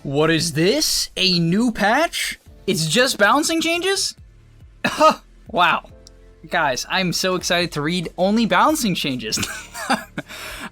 What is this? A new patch? It's just balancing changes? Wow. Guys, I'm so excited to read only balancing changes.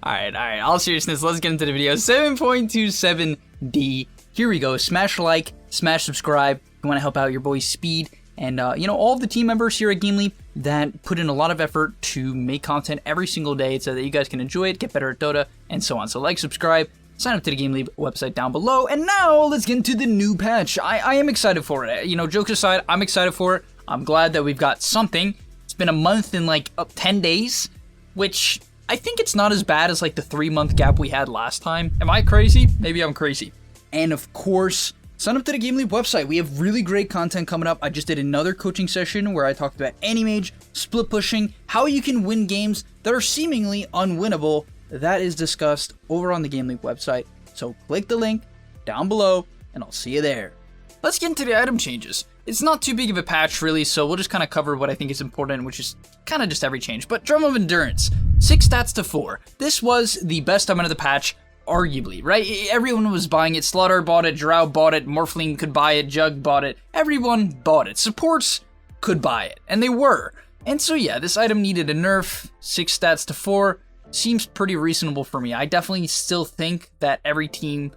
Alright, all seriousness, let's get into the video. 7.27D. Here we go. Smash like, smash subscribe. You want to help out your boy Speed. And, all of the team members here at gameleap that put in a lot of effort to make content every single day so that you guys can enjoy it, get better at Dota, and so on. So like, subscribe, sign up to the gameleap website down below. And now, let's get into the new patch. I am excited for it. Jokes aside, I'm excited for it. I'm glad that we've got something. It's been a month and like 10 days, which I think it's not as bad as like the 3-month gap we had last time. Am I crazy? Maybe I'm crazy. And of course, sign up to the gameleap website. We have really great content coming up. I just did another coaching session where I talked about Animage, split pushing, how you can win games that are seemingly unwinnable. That is discussed over on the gameleap website. So click the link down below and I'll see you there. Let's get into the item changes. It's not too big of a patch really, so we'll just kind of cover what I think is important, which is kind of just every change. But Drum of Endurance, 6 stats to 4. This was the best item of the patch, arguably, right? Everyone was buying it. Slaughter bought it, Drow bought it, Morphling could buy it, Jug bought it. Everyone bought it. Supports could buy it, and they were. And so yeah, this item needed a nerf. 6 stats to 4 seems pretty reasonable for me. I definitely still think that every team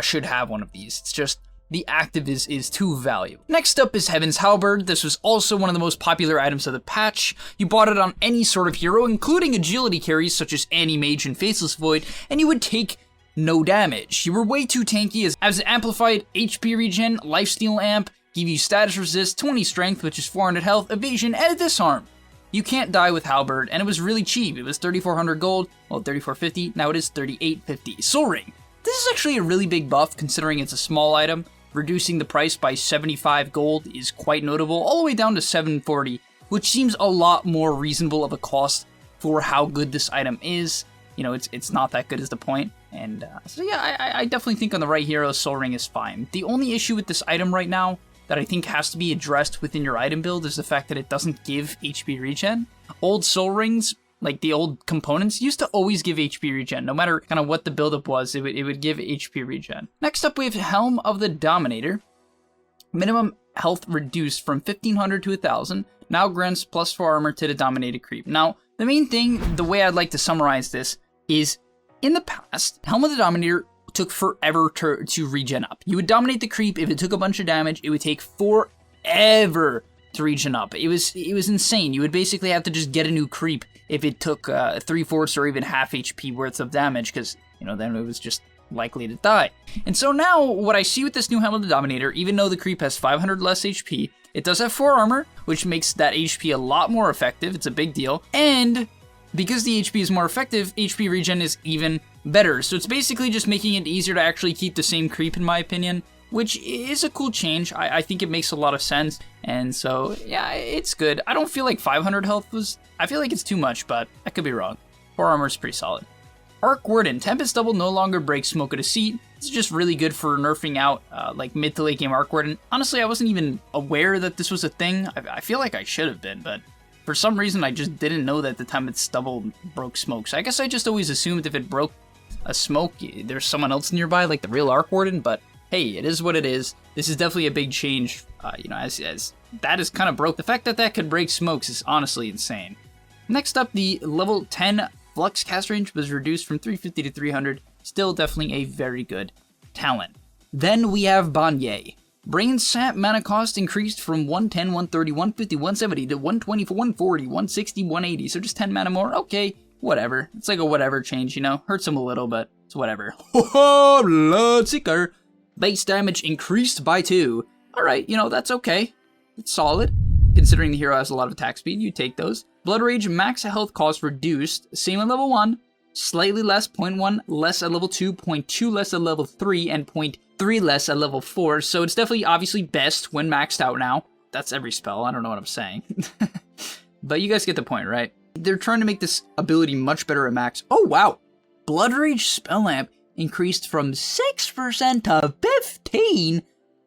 should have one of these. It's just the active is too valuable. Next up is Heaven's Halberd. This was also one of the most popular items of the patch. You bought it on any sort of hero, including agility carries such as Animage and Faceless Void, and you would take no damage. You were way too tanky as an amplified HP regen, lifesteal amp, give you status resist, 20 strength, which is 400 health, evasion, and a disarm. You can't die with Halberd, and it was really cheap. It was 3,400 gold, well 3,450, now it is 3,850. Soul Ring. This is actually a really big buff considering it's a small item. Reducing the price by 75 gold is quite notable, all the way down to 740, which seems a lot more reasonable of a cost for how good this item is. It's not that good is the point. And so yeah, I definitely think on the right hero, Soul Ring is fine. The only issue with this item right now that I think has to be addressed within your item build is the fact that it doesn't give HP regen. Old Soul Rings, like the old components, used to always give HP regen. No matter kind of what the buildup was, it would give HP regen. Next up, we have Helm of the Dominator. Minimum health reduced from 1,500 to 1,000. Now grants +4 armor to the Dominated creep. Now, the main thing, the way I'd like to summarize this, is in the past, Helm of the Dominator took forever to regen up. You would dominate the creep. If it took a bunch of damage, it would take forever to regen up. It was insane. You would basically have to just get a new creep if it took 3/4 or even half HP worth of damage, because then it was just likely to die. And so now what I see with this new Helm of the Dominator, even though the creep has 500 less HP, it does have 4 armor, which makes that HP a lot more effective. It's a big deal. And because the HP is more effective, HP regen is even better. So it's basically just making it easier to actually keep the same creep, in my opinion, which is a cool change. I think it makes a lot of sense. And so, yeah, it's good. I don't feel like 500 health was... I feel like it's too much, but I could be wrong. 4 armor is pretty solid. Arkwarden, Tempest Double no longer breaks Smoke at a Seat. It's just really good for nerfing out like mid to late game Arkwarden. Honestly, I wasn't even aware that this was a thing. I feel like I should have been, but for some reason I just didn't know that the Tempest Double broke Smoke. So I guess I just always assumed if it broke a Smoke, there's someone else nearby, like the real Arkwarden, but hey, it is what it is. This is definitely a big change, as that is kind of broke. The fact that that could break Smokes is honestly insane. Next up, the level 10 Flux cast range was reduced from 350 to 300. Still definitely a very good talent. Then we have Banye. Brain Sap mana cost increased from 110, 130, 150, 170 to 120, 140, 160, 180. So just 10 mana more. Okay, whatever. It's like a whatever change, Hurts him a little, but it's whatever. Ho-ho, Bloodseeker. Base damage increased by 2. Alright, that's okay. It's solid. Considering the hero has a lot of attack speed, you take those. Blood Rage max health cost reduced. Same at level 1. Slightly less, 0.1 less at level 2, 0.2 less at level 3, and 0.3 less at level 4. So it's definitely obviously best when maxed out now. That's every spell. I don't know what I'm saying. But you guys get the point, right? They're trying to make this ability much better at max. Oh, wow. Blood Rage Spell Amp increased from 6% to 15%.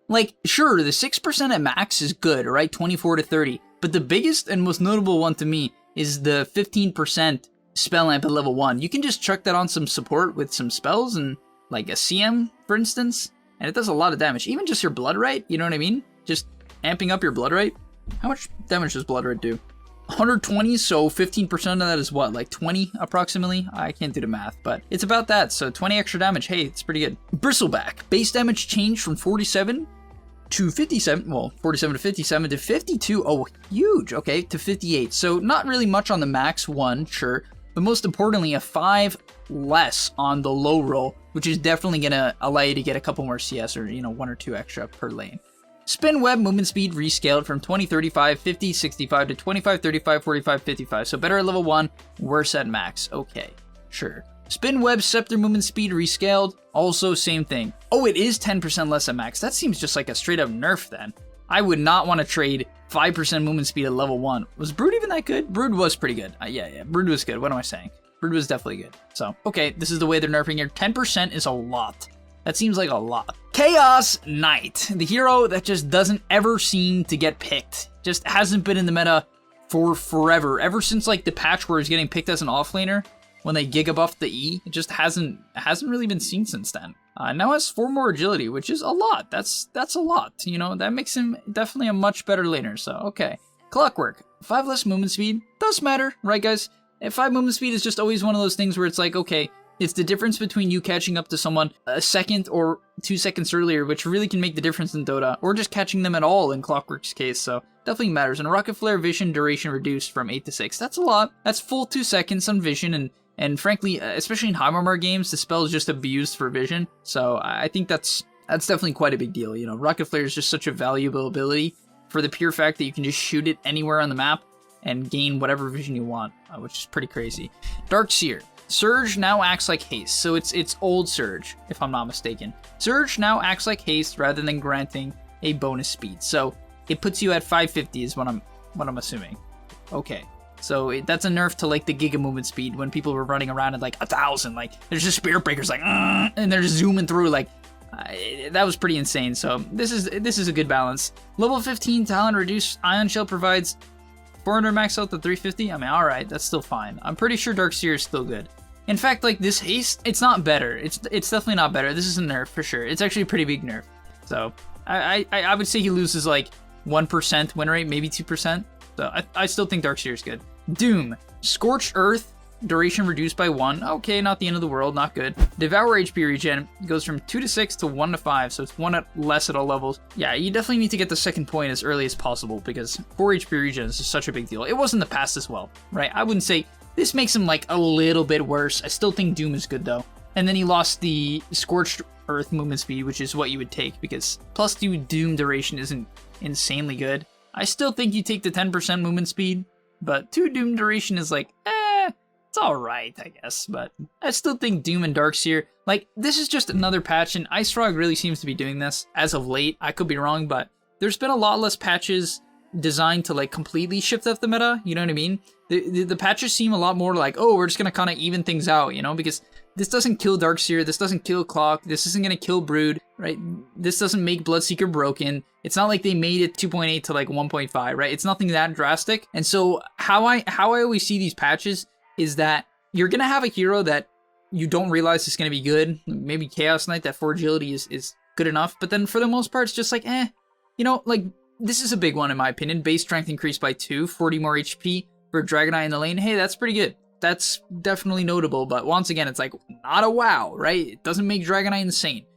Like, sure, the 6% at max is good, right? 24 to 30. But the biggest and most notable one to me is the 15% spell amp at level 1. You can just chuck that on some support with some spells and like a CM, for instance, and it does a lot of damage. Even just your blood rate, you know what I mean? Just amping up your blood rate. How much damage does blood rate do? 120, so 15% of that is what, like 20 approximately? I can't do the math, but it's about that, so 20 extra damage. Hey, it's pretty good. Bristleback. Base damage changed from 47 to 57, well, 47 to 57 to 52, oh, huge, okay, to 58. So not really much on the max one, sure, but most importantly, a 5 less on the low roll, which is definitely gonna allow you to get a couple more CS or, 1 or 2 extra per lane. Spin web movement speed rescaled from 20, 35, 50, 65 to 25, 35, 45, 55. So better at level 1, worse at max. Okay, sure. Spin web scepter movement speed rescaled, also same thing. Oh, it is 10% less at max. That seems just like a straight up nerf then. I would not want to trade 5% movement speed at level 1. Was Brood even that good? Brood was pretty good. Yeah, Brood was good. What am I saying? Brood was definitely good. So, okay, this is the way they're nerfing here. 10% is a lot. That seems like a lot. Chaos Knight, the hero that just doesn't ever seem to get picked. Just hasn't been in the meta for forever. Ever since like the patch where he's getting picked as an offlaner when they giga buffed the E, it just hasn't really been seen since then. Now has 4 more agility, which is a lot. That's a lot. That makes him definitely a much better laner. So okay, Clockwork, 5 less movement speed does matter, right, guys? And 5 movement speed is just always one of those things where it's like, okay, it's the difference between you catching up to someone a second or 2 seconds earlier, which really can make the difference in Dota, or just catching them at all in Clockwork's case, so definitely matters. And Rocket Flare vision duration reduced from 8 to 6. That's a lot. That's full 2 seconds on vision, and frankly, especially in high armor games, the spell is just abused for vision, so I think that's definitely quite a big deal. Rocket Flare is just such a valuable ability for the pure fact that you can just shoot it anywhere on the map and gain whatever vision you want, which is pretty crazy. Darkseer. Surge now acts like haste, so it's old Surge, if I'm not mistaken. Surge now acts like haste rather than granting a bonus speed, so it puts you at 550 is what I'm assuming. Okay, so that's a nerf to like the giga movement speed when people were running around at like 1,000. Like there's just spirit breakers like, and they're just zooming through like. That was pretty insane. So this is a good balance. Level 15 talent reduced ion shell provides 400 max health to 350. I mean, all right, that's still fine. I'm pretty sure Darkseer is still good. In fact, like this haste, it's not better. It's definitely not better. This is a nerf for sure. It's actually a pretty big nerf. So I would say he loses like 1% win rate, maybe 2%. So I still think Darkseer is good. Doom, Scorched Earth, duration reduced by 1. Okay, not the end of the world, not good. Devour HP regen goes from 2 to 6 to 1 to 5, so it's 1 less at all levels. Yeah, you definitely need to get the second point as early as possible because 4 HP regen is such a big deal. It was in the past as well, right? I wouldn't say this makes him like a little bit worse. I still think Doom is good though. And then he lost the Scorched Earth movement speed, which is what you would take because plus 2 Doom duration isn't insanely good. I still think you take the 10% movement speed, but 2 Doom duration is like, it's alright, I guess, but I still think Doom and Darkseer, like, this is just another patch, and Ice Frog really seems to be doing this as of late. I could be wrong, but there's been a lot less patches designed to, like, completely shift up the meta, you know what I mean? The patches seem a lot more like, oh, we're just gonna kind of even things out, because this doesn't kill Darkseer, this doesn't kill Clock, this isn't gonna kill Brood, right? This doesn't make Bloodseeker broken. It's not like they made it 2.8 to, like, 1.5, right? It's nothing that drastic, and so how I always see these patches is that you're going to have a hero that you don't realize is going to be good. Maybe Chaos Knight, that 4 agility is good enough. But then for the most part, it's just like, like, this is a big one in my opinion. Base strength increased by 2, 40 more HP for Dragonite in the lane. Hey, that's pretty good. That's definitely notable. But once again, it's like, not a wow, right? It doesn't make Dragonite insane.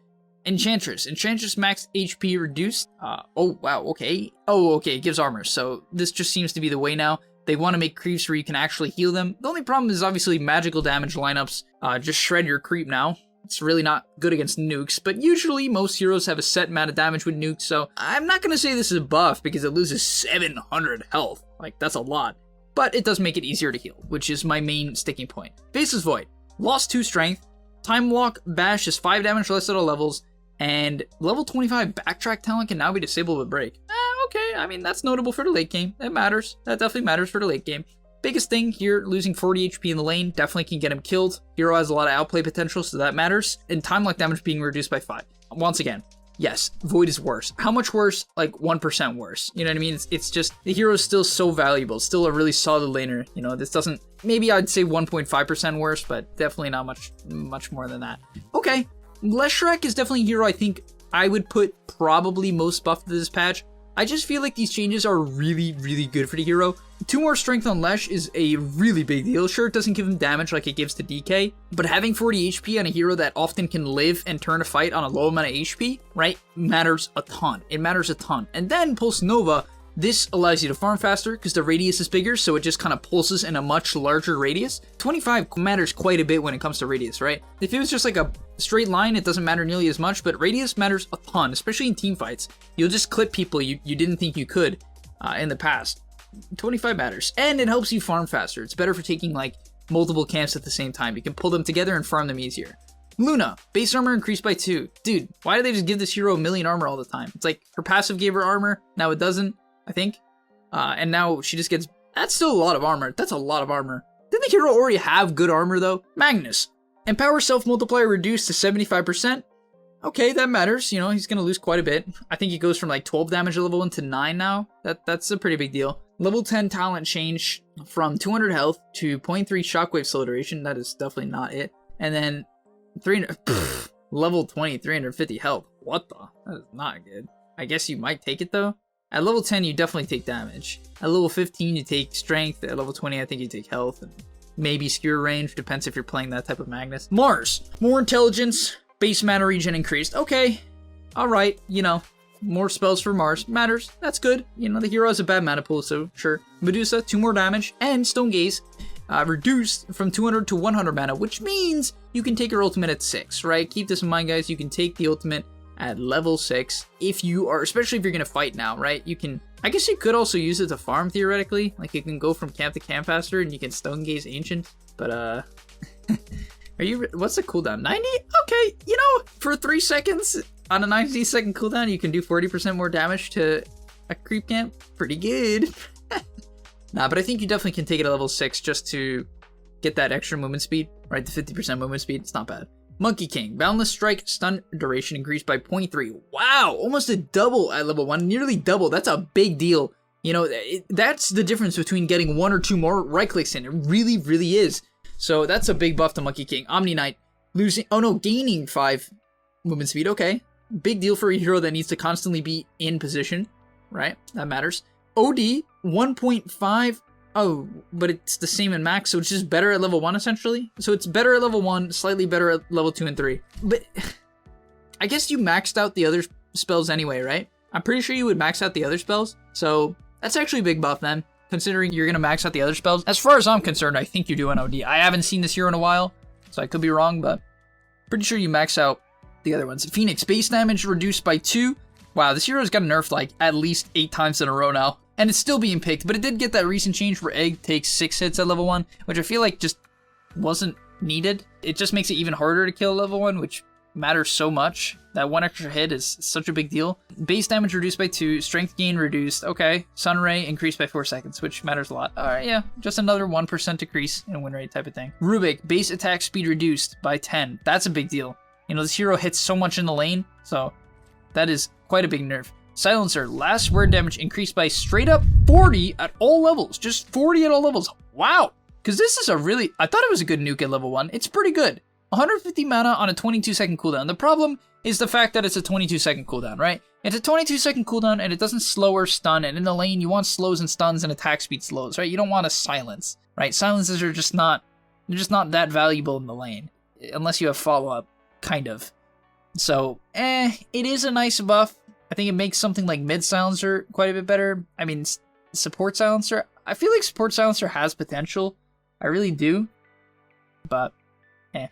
Enchantress max HP reduced. Oh, wow, okay. Oh, okay, it gives armor. So this just seems to be the way now. They want to make creeps where you can actually heal them. The only problem is obviously magical damage lineups just shred your creep now. It's really not good against nukes, but usually most heroes have a set amount of damage with nukes, so I'm not going to say this is a buff because it loses 700 health. Like, that's a lot. But it does make it easier to heal, which is my main sticking point. Faceless Void. Lost 2 strength. Time Walk Bash is 5 damage less at all levels. And level 25 Backtrack talent can now be disabled with Break. Okay, I mean, that's notable for the late game. That matters. That definitely matters for the late game. Biggest thing here, losing 40 HP in the lane, definitely can get him killed. Hero has a lot of outplay potential, so that matters. And time lock damage being reduced by 5. Once again, yes, Void is worse. How much worse? Like 1% worse. You know what I mean? It's just, the hero is still so valuable. Still a really solid laner. This doesn't, maybe I'd say 1.5% worse, but definitely not much more than that. Okay. Leshreck is definitely a hero I think I would put probably most buff to this patch. I just feel like these changes are really, really good for the hero. 2 more strength on Lesh is a really big deal. Sure, it doesn't give him damage like it gives to DK, but having 40 HP on a hero that often can live and turn a fight on a low amount of HP, right, matters a ton. It matters a ton. And then Pulse Nova, this allows you to farm faster because the radius is bigger, so it just kind of pulses in a much larger radius. 25 matters quite a bit when it comes to radius, right? If it was just like a straight line, it doesn't matter nearly as much, but radius matters a ton, especially in team fights. You'll just clip people you didn't think you could in the past. 25 matters, and it helps you farm faster. It's better for taking like multiple camps at the same time. You can pull them together and farm them easier. Luna, base armor increased by 2. Dude, why do they just give this hero 1,000,000 armor all the time? It's like her passive gave her armor, now it doesn't, I think. And now she just gets... That's still a lot of armor. That's a lot of armor. Didn't the hero already have good armor, though? Magnus. Empower self-multiplier reduced to 75%. Okay, that matters. You know, he's going to lose quite a bit. I think he goes from like 12 damage at level 1 to 9 now. That's a pretty big deal. Level 10 talent change from 200 health to 0.3 shockwave slow duration. That is definitely not it. And then 300... level 20, 350 health. What the? That is not good. I guess you might take it, though. At level 10, you definitely take damage. At level 15, you take strength. At level 20, I think you take health. And maybe skewer range, depends if you're playing that type of Magnus. Mars, more intelligence, base mana regen increased. Okay, alright, you know, more spells for Mars. Matters, that's good. You know, the hero has a bad mana pool, so sure. Medusa, 2 more damage, and Stone Gaze reduced from 200 to 100 mana, which means you can take your ultimate at 6, right? Keep this in mind, guys. You can take the ultimate at level 6 if you are, especially if you're gonna fight now, right? You can, I guess you could also use it to farm theoretically, like you can go from camp to camp faster and you can Stone Gaze Ancient, but are you, what's the cooldown? 90? Okay, you know, for 3 seconds on a 90-second cooldown you can do 40% more damage to a creep camp. Pretty good. Nah, but I think you definitely can take it at level 6 just to get that extra movement speed, right? The 50% movement speed, it's not bad. Monkey King, Boundless Strike stun duration increased by 0.3. Wow, almost a double at level 1, nearly double. That's a big deal. You know, that's the difference between getting 1 or 2 more right clicks in. It really, really is. So that's a big buff to Monkey King. Omni Knight, losing, oh no, gaining 5 movement speed. Okay, big deal for a hero that needs to constantly be in position, right? That matters. OD, 1.5. Oh, but it's the same in max, so it's just better at level 1, essentially. So it's better at level 1, slightly better at level 2 and 3. But I guess you maxed out the other spells anyway, right? I'm pretty sure you would max out the other spells. So that's actually a big buff then, considering you're going to max out the other spells. As far as I'm concerned, I think you're doing OD. I haven't seen this hero in a while, so I could be wrong, but pretty sure you max out the other ones. Phoenix, base damage reduced by 2. Wow, this hero's got nerfed like at least 8 times in a row now. And it's still being picked, but it did get that recent change where Egg takes 6 hits at level 1, which I feel like just wasn't needed. It just makes it even harder to kill level 1, which matters so much. That 1 extra hit is such a big deal. Base damage reduced by 2, strength gain reduced. Okay, Sunray increased by 4 seconds, which matters a lot. Alright, yeah, just another 1% decrease in win rate type of thing. Rubik, base attack speed reduced by 10. That's a big deal. You know, this hero hits so much in the lane, so that is quite a big nerf. Silencer, last word damage increased by straight up 40 at all levels. Just 40 at all levels. Wow. Because this is a really, I thought it was a good nuke at level 1. It's pretty good. 150 mana on a 22-second cooldown. The problem is the fact that it's a 22-second cooldown, right? It's a 22-second cooldown and it doesn't slow or stun. And in the lane, you want slows and stuns and attack speed slows, right? You don't want a silence, right? Silences are just not, they're just not that valuable in the lane. Unless you have follow-up, kind of. So, it is a nice buff. I think it makes something like mid silencer quite a bit better. I mean, support silencer, I feel like support silencer has potential. I really do. But, I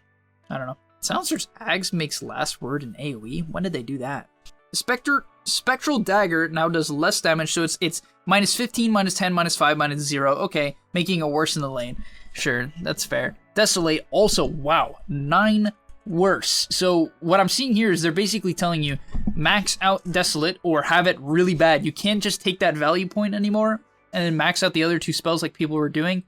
don't know. Silencer's Ags makes last word in AoE. When did they do that? Spectral Dagger now does less damage, so it's minus 15, minus 10, minus 5, minus 0. Okay, making it worse in the lane. Sure, that's fair. Desolate also, wow, 9 worse. So what I'm seeing here is they're basically telling you max out Desolate or have it really bad. You can't just take that value point anymore and then max out the other 2 spells like people were doing.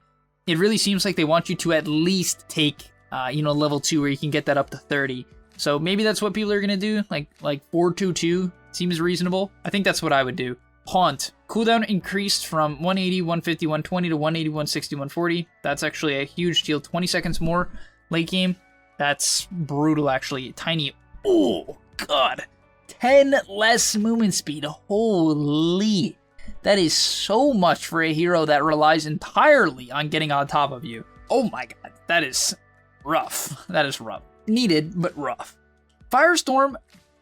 It really seems like they want you to at least take, you know, level 2 where you can get that up to 30. So maybe that's what people are going to do, like 4-2-2 seems reasonable. I think that's what I would do. Haunt. Cooldown increased from 180, 150, 120 to 180, 160, 140. That's actually a huge deal. 20 seconds more late game. That's brutal, actually. Tiny. Oh, God. 10 less movement speed. Holy. That is so much for a hero that relies entirely on getting on top of you. Oh my god, that is rough. That is rough. Needed, but rough. Firestorm,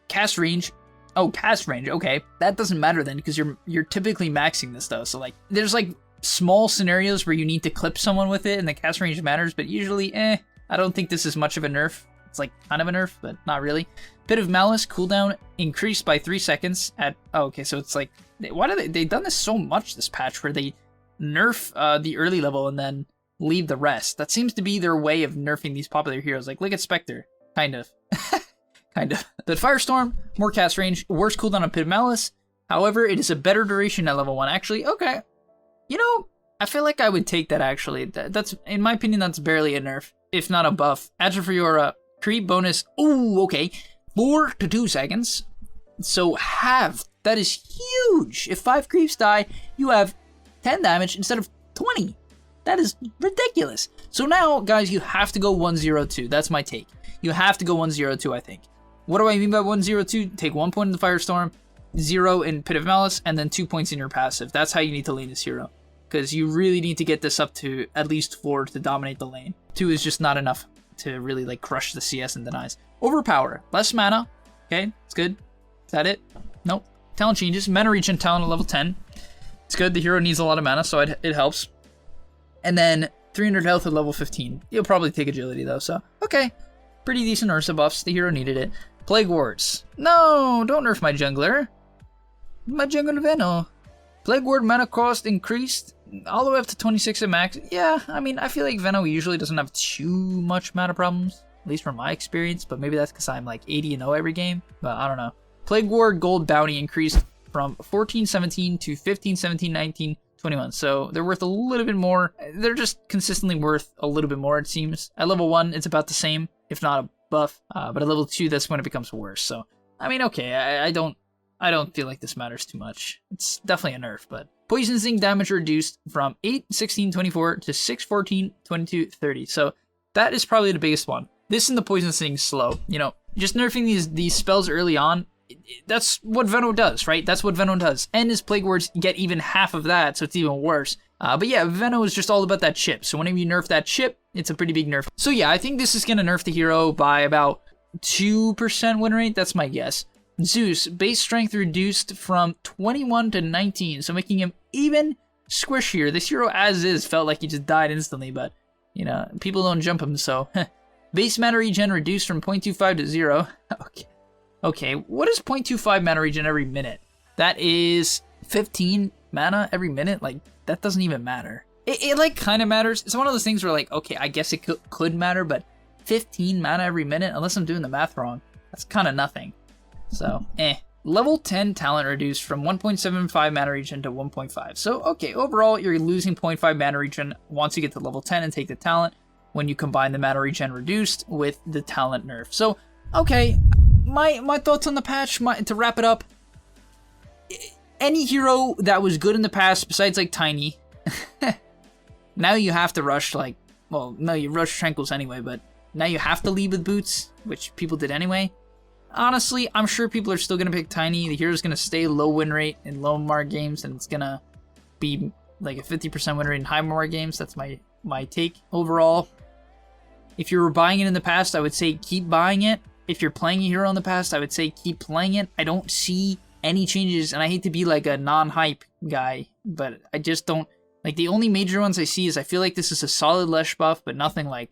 cast range. Oh, cast range, okay. That doesn't matter then, because you're typically maxing this though. So like, there's like small scenarios where you need to clip someone with it and the cast range matters, but usually, I don't think this is much of a nerf. It's like kind of a nerf, but not really. Bit of Malice, cooldown increased by 3 seconds at, oh, okay, so it's like, why do they've done this so much this patch where they nerf the early level and then leave the rest. That seems to be their way of nerfing these popular heroes. Like, look at Spectre, kind of. Kind of. But Firestorm, more cast range, worse cooldown on Pit of Malice. However, it is a better duration at level 1. Actually, okay. You know, I feel like I would take that actually. That's, in my opinion, that's barely a nerf, if not a buff. Agile for your creep bonus, ooh, okay. 4 to 2 seconds. So half. That is huge. If 5 creeps die, you have 10 damage instead of 20. That is ridiculous. So now, guys, you have to go 102. That's my take. You have to go 102, I think. What do I mean by 102? Take 1 point in the Firestorm, 0 in Pit of Malice, and then 2 points in your passive. That's how you need to lane this hero. Because you really need to get this up to at least 4 to dominate the lane. 2 is just not enough to really like crush the CS and denies. Overpower. Less mana. Okay, it's good. Is that it? Nope. Talent changes. Mana regen talent at level 10. It's good. The hero needs a lot of mana, so it helps. And then 300 health at level 15. You'll probably take agility though, so okay. Pretty decent Ursa buffs. The hero needed it. Plague Wards. No, don't nerf my jungler. My jungler Venom. Plague Ward mana cost increased all the way up to 26 at max. Yeah, I mean, I feel like Venom usually doesn't have too much mana problems, at least from my experience, but maybe that's because I'm like 80-0 every game, but I don't know. Plague Ward gold bounty increased from 14-17 to 15-17, 19, 21. So they're worth a little bit more. They're just consistently worth a little bit more, it seems. At level 1, it's about the same, if not a buff. But at level 2, that's when it becomes worse. So, I mean, okay, I don't feel like this matters too much. It's definitely a nerf, but Poison Sting damage reduced from 8, 16, 24 to 6, 14, 22, 30. So that is probably the biggest one. This and the Poison Sting slow. You know, just nerfing these spells early on, that's what Venom does, right? That's what Venom does. And his Plague Wards get even half of that, so it's even worse. But yeah, Venom is just all about that chip. So whenever you nerf that chip, it's a pretty big nerf. So yeah, I think this is going to nerf the hero by about 2% win rate. That's my guess. Zeus, base strength reduced from 21 to 19, so making him even squishier. This hero as is felt like he just died instantly, but, you know, people don't jump him, so. Base mana regen reduced from 0.25 to 0. Okay, what is 0.25 mana regen every minute? That is 15 mana every minute? Like, that doesn't even matter. It like, kind of matters. It's one of those things where, like, okay, I guess it could matter, but 15 mana every minute, unless I'm doing the math wrong, that's kind of nothing. So, Level 10 talent reduced from 1.75 mana regen to 1.5. So, okay, overall, you're losing 0.5 mana regen once you get to level 10 and take the talent when you combine the mana regen reduced with the talent nerf. So, okay, my thoughts on the patch, to wrap it up, any hero that was good in the past, besides, like, Tiny, now you have to rush, like, well, no, you rush Tranquils anyway, but now you have to lead with boots, which people did anyway. Honestly, I'm sure people are still going to pick Tiny. The hero's going to stay low win rate in low mark games, and it's going to be like a 50% win rate in high mark games. That's my take. Overall, if you were buying it in the past, I would say keep buying it. If you're playing a hero in the past, I would say keep playing it. I don't see any changes, and I hate to be like a non-hype guy, but I just don't. Like, the only major ones I see is I feel like this is a solid Lesh buff, but nothing like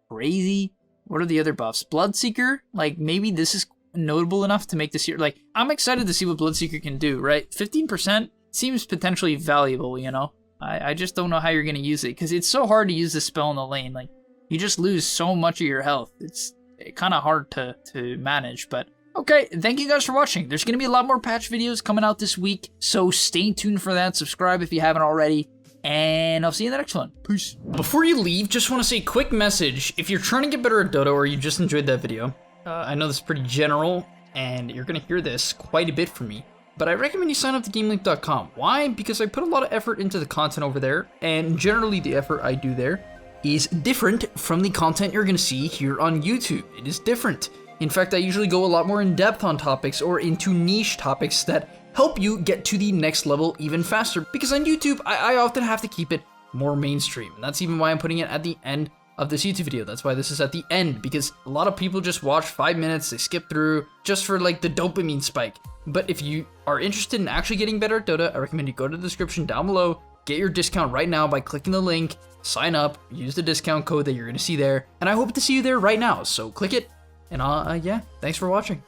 crazy. What are the other buffs? Bloodseeker? Like, maybe this is notable enough to make this year. Like, I'm excited to see what Bloodseeker can do, right? 15% seems potentially valuable, you know? I just don't know how you're going to use it, because it's so hard to use this spell in the lane. Like, you just lose so much of your health. It's kind of hard to manage, but okay, thank you guys for watching. There's going to be a lot more patch videos coming out this week, so stay tuned for that. Subscribe if you haven't already, and I'll see you in the next one. Peace. Before you leave, just want to say a quick message. If you're trying to get better at Dota, or you just enjoyed that video, I know this is pretty general, and you're going to hear this quite a bit from me, but I recommend you sign up to gameleap.com. Why? Because I put a lot of effort into the content over there, and generally the effort I do there is different from the content you're going to see here on YouTube. It is different. In fact, I usually go a lot more in depth on topics or into niche topics that help you get to the next level even faster. Because on YouTube, I often have to keep it more mainstream. And that's even why I'm putting it at the end of this YouTube video. That's why this is at the end, because a lot of people just watch 5 minutes, they skip through just for like the dopamine spike. But if you are interested in actually getting better at Dota, I recommend you go to the description down below, get your discount right now by clicking the link, sign up, use the discount code that you're gonna see there, and I hope to see you there right now. So click it, and yeah, thanks for watching.